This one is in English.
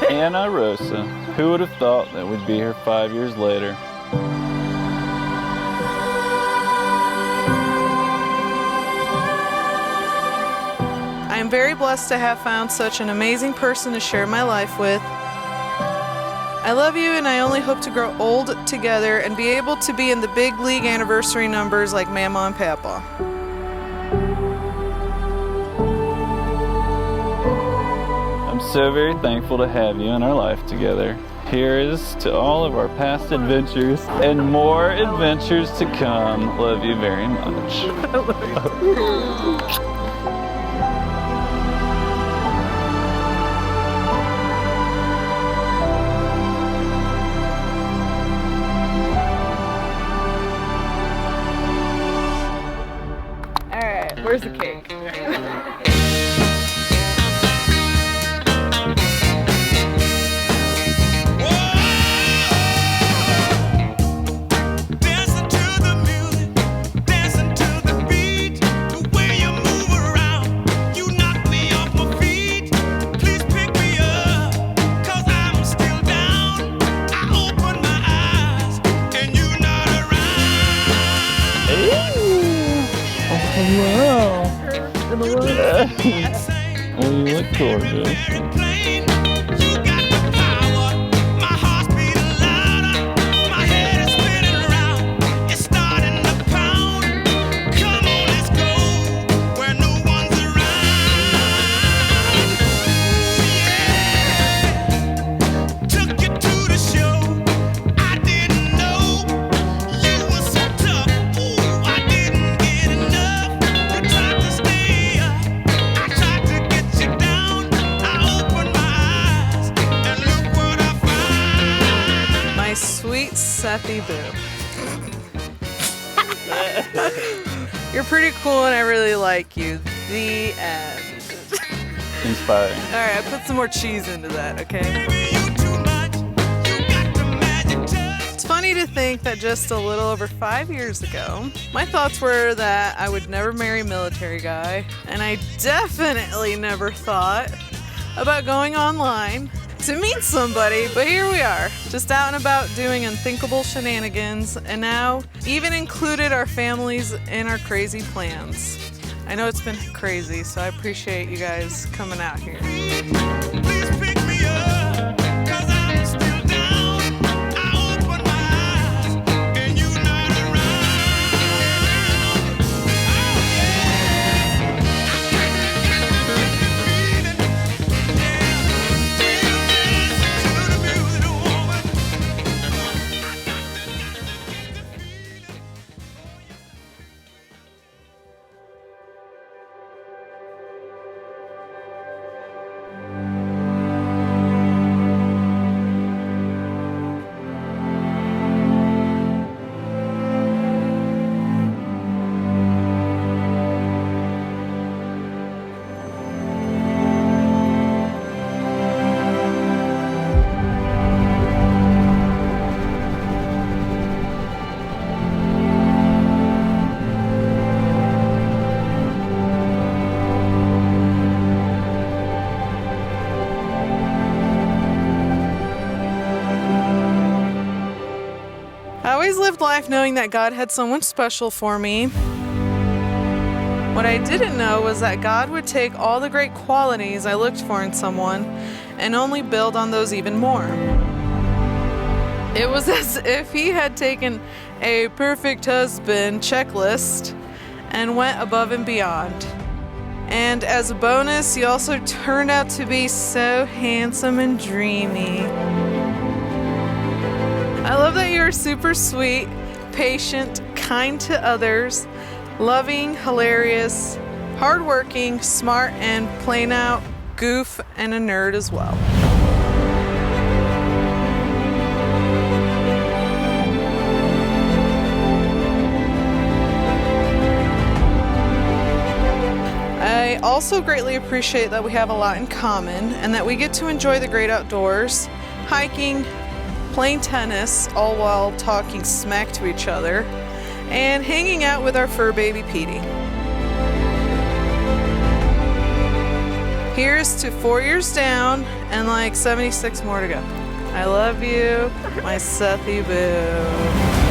Ana Rosa. Who would have thought that we'd be here 5 years later? I am very blessed to have found such an amazing person to share my life with. I love you, and I only hope to grow old together and be able to be in the big league anniversary numbers like Mama and Papa. I'm so very thankful to have you in our life together. Here's to all of our past adventures and more adventures to come. Love you very much. Where's the cake? Oh, you look gorgeous. Sethy boo. You're pretty cool and I really like you. The end. Inspiring. Alright, I put some more cheese into that, okay? It's funny to think that just a little over 5 years ago, my thoughts were that I would never marry a military guy, and I definitely never thought about going online to meet somebody, but here we are, just out and about doing unthinkable shenanigans, and now even included our families in our crazy plans. I know it's been crazy, so I appreciate you guys coming out here. Please pick me up, 'cause I'm still down. I open my eyes, and you're not around. Oh, yeah. I always lived life knowing that God had someone special for me. What I didn't know was that God would take all the great qualities I looked for in someone and only build on those even more. It was as if He had taken a perfect husband checklist and went above and beyond. And as a bonus, He also turned out to be so handsome and dreamy. I love that you're super sweet, patient, kind to others, loving, hilarious, hardworking, smart, and plain out goof and a nerd as well. I also greatly appreciate that we have a lot in common and that we get to enjoy the great outdoors, hiking, playing tennis, all while talking smack to each other, and hanging out with our fur baby Petey. Here's to 4 years down and like 76 more to go. I love you, my Sethy boo.